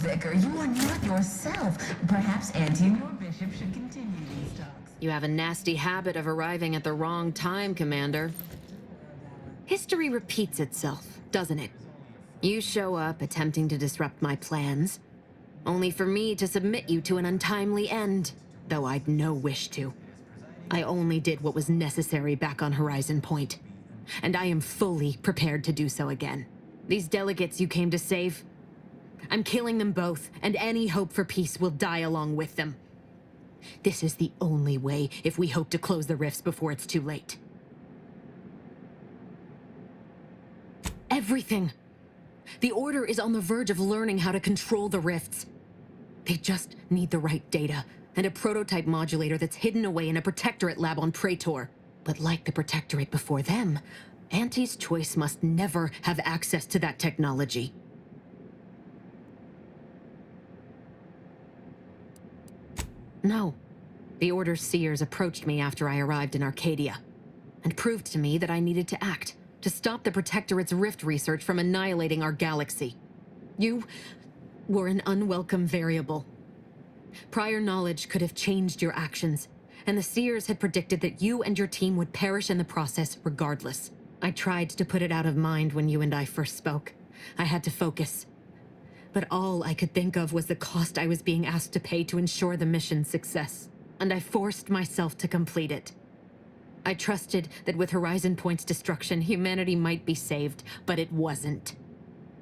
Vicar. You are not yourself. Perhaps Auntie and your bishop should continue these talks. You have a nasty habit of arriving at the wrong time, Commander. History repeats itself, doesn't it? You show up attempting to disrupt my plans, only for me to submit you to an untimely end, though I'd no wish to. I only did what was necessary back on Horizon Point, and I am fully prepared to do so again. These delegates you came to save, I'm killing them both, and any hope for peace will die along with them. This is the only way if we hope to close the rifts before it's too late. Everything. The Order is on the verge of learning how to control the rifts. They just need the right data, and a prototype modulator that's hidden away in a Protectorate lab on Praetor. But like the Protectorate before them, Auntie's Choice must never have access to that technology. No. The Order's seers approached me after I arrived in Arcadia, and proved to me that I needed to act, to stop the Protectorate's rift research from annihilating our galaxy. You were an unwelcome variable. Prior knowledge could have changed your actions, and the seers had predicted that you and your team would perish in the process regardless. I tried to put it out of mind when you and I first spoke. I had to focus. But all I could think of was the cost I was being asked to pay to ensure the mission's success, and I forced myself to complete it. I trusted that with Horizon Point's destruction, humanity might be saved, but it wasn't.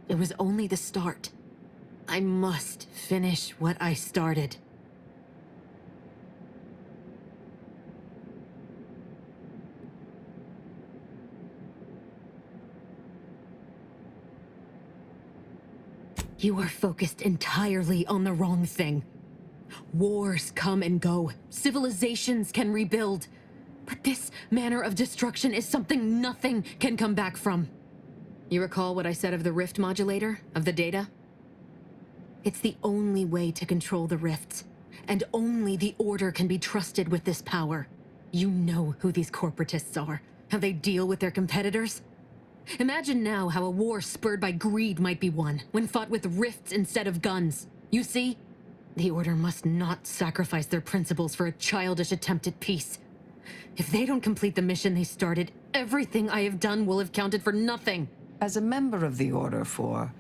It was only the start. I must finish what I started. You are focused entirely on the wrong thing. Wars come and go. Civilizations can rebuild. But this manner of destruction is something nothing can come back from. You recall what I said of the rift modulator, of the data? It's the only way to control the rifts, and only the Order can be trusted with this power. You know who these corporatists are, how they deal with their competitors. Imagine now how a war spurred by greed might be won, when fought with rifts instead of guns. You see? The Order must not sacrifice their principles for a childish attempt at peace. If they don't complete the mission they started, everything I have done will have counted for nothing. As a member of the Order for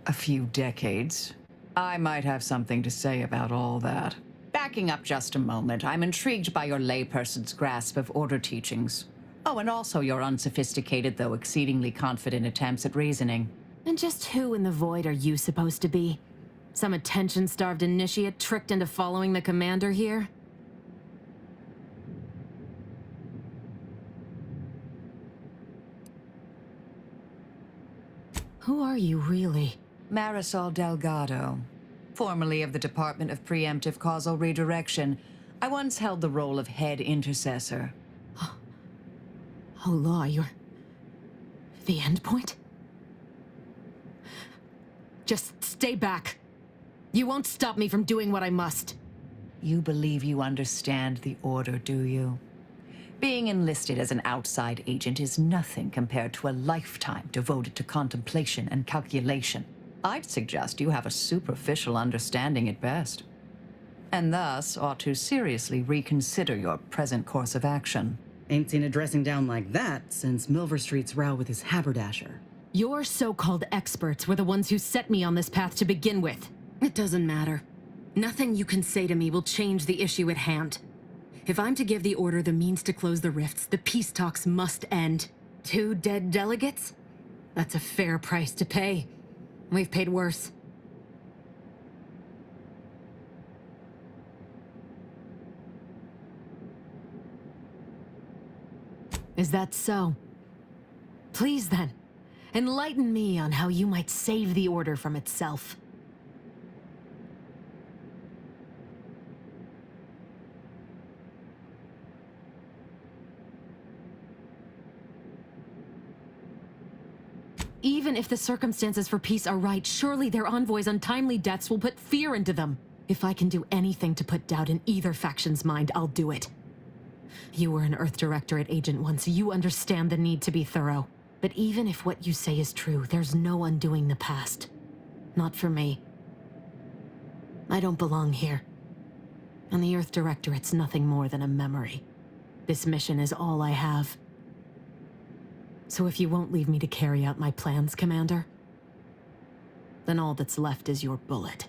a few decades, I might have something to say about all that. Backing up just a moment, I'm intrigued by your layperson's grasp of Order teachings. Oh, and also your unsophisticated, though exceedingly confident attempts at reasoning. And just who in the void are you supposed to be? Some attention-starved initiate tricked into following the commander here? Who are you, really? Marisol Delgado, formerly of the Department of Preemptive Causal Redirection. I once held the role of head intercessor. Oh, Law, you're... the end point? Just stay back. You won't stop me from doing what I must. You believe you understand the Order, do you? Being enlisted as an outside agent is nothing compared to a lifetime devoted to contemplation and calculation. I'd suggest you have a superficial understanding at best, and thus ought to seriously reconsider your present course of action. Ain't seen a dressing down like that since Milver Street's row with his haberdasher. Your so-called experts were the ones who set me on this path to begin with. It doesn't matter. Nothing you can say to me will change the issue at hand. If I'm to give the Order the means to close the rifts, the peace talks must end. 2 dead delegates? That's a fair price to pay. We've paid worse. Is that so? Please then, enlighten me on how you might save the Order from itself. Even if the circumstances for peace are right, surely their envoys' untimely deaths will put fear into them. If I can do anything to put doubt in either faction's mind, I'll do it. You were an Earth Directorate agent once, you understand the need to be thorough. But even if what you say is true, there's no undoing the past. Not for me. I don't belong here. And the Earth Directorate's nothing more than a memory. This mission is all I have. So if you won't leave me to carry out my plans, Commander, then all that's left is your bullet.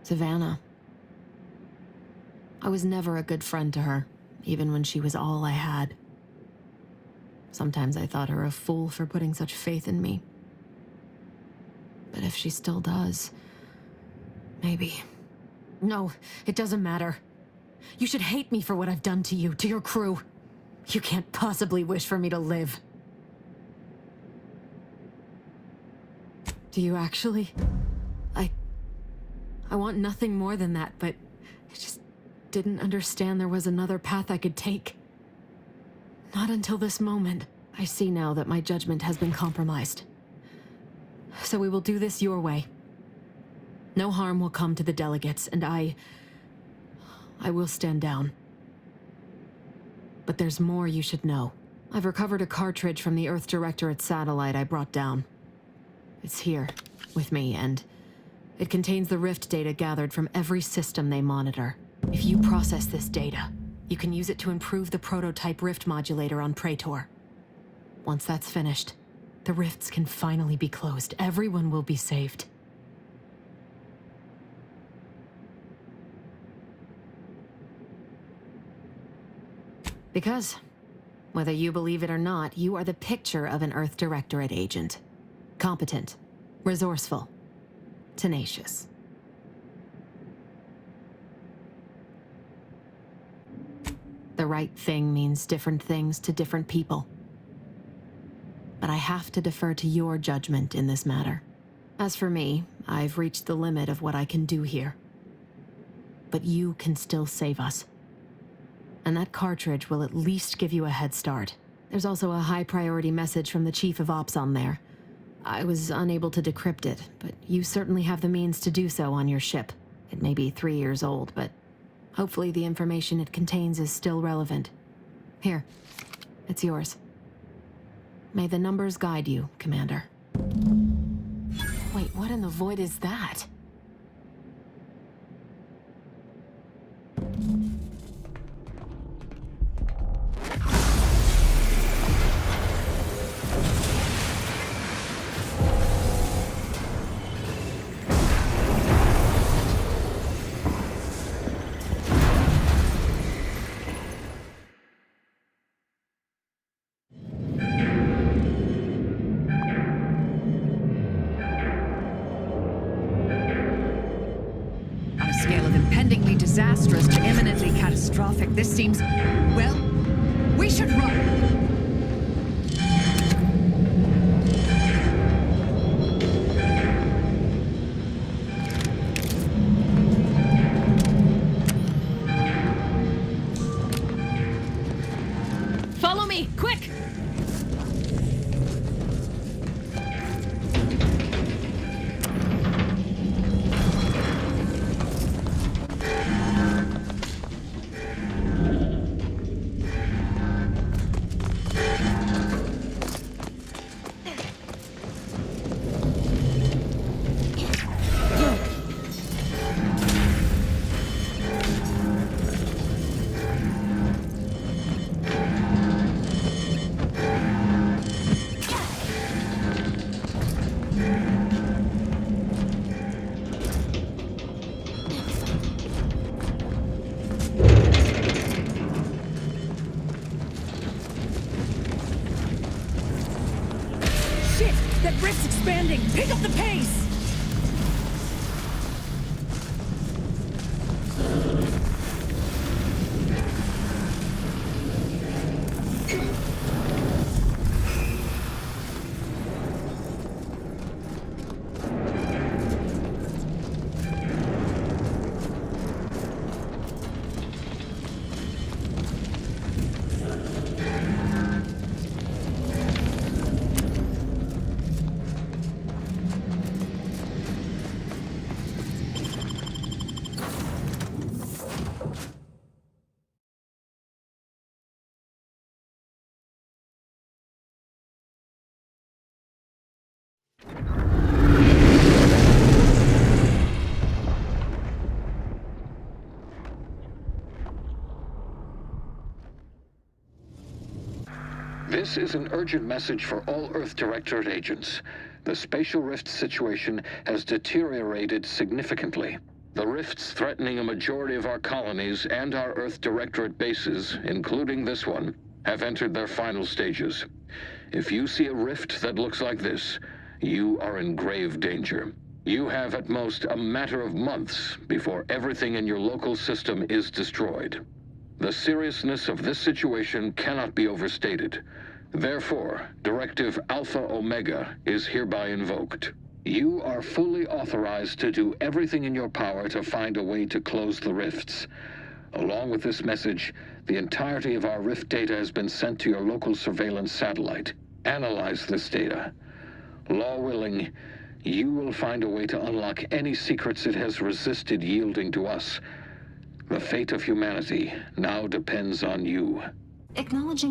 Savannah. I was never a good friend to her, even when she was all I had. Sometimes I thought her a fool for putting such faith in me. But if she still does, maybe. No, it doesn't matter. You should hate me for what I've done to you, to your crew. You can't possibly wish for me to live. Do you actually? I want nothing more than that, but I just didn't understand there was another path I could take. Not until this moment. I see now that my judgment has been compromised. So we will do this your way. No harm will come to the delegates, and I will stand down. But there's more you should know. I've recovered a cartridge from the Earth Directorate satellite I brought down. It's here, with me, and it contains the rift data gathered from every system they monitor. If you process this data, you can use it to improve the prototype rift modulator on Praetor. Once that's finished, the rifts can finally be closed. Everyone will be saved. Because, whether you believe it or not, you are the picture of an Earth Directorate agent. Competent, resourceful, tenacious. The right thing means different things to different people. But I have to defer to your judgment in this matter. As for me, I've reached the limit of what I can do here. But you can still save us. And that cartridge will at least give you a head start. There's also a high-priority message from the Chief of Ops on there. I was unable to decrypt it, but you certainly have the means to do so on your ship. It may be 3 years old, but hopefully the information it contains is still relevant. Here, it's yours. May the numbers guide you, Commander. Wait, what in the void is that? Disastrous to imminently catastrophic. This seems... well, we should run. Follow me, quick! That rift's expanding! Pick up the pace! This is an urgent message for all Earth Directorate agents. The spatial rift situation has deteriorated significantly. The rifts threatening a majority of our colonies and our Earth Directorate bases, including this one, have entered their final stages. If you see a rift that looks like this, you are in grave danger. You have at most a matter of months before everything in your local system is destroyed. The seriousness of this situation cannot be overstated. Therefore, Directive Alpha Omega is hereby invoked. You are fully authorized to do everything in your power to find a way to close the rifts. Along with this message, the entirety of our rift data has been sent to your local surveillance satellite. Analyze this data. Law willing, you will find a way to unlock any secrets it has resisted yielding to us. The fate of humanity now depends on you. Acknowledging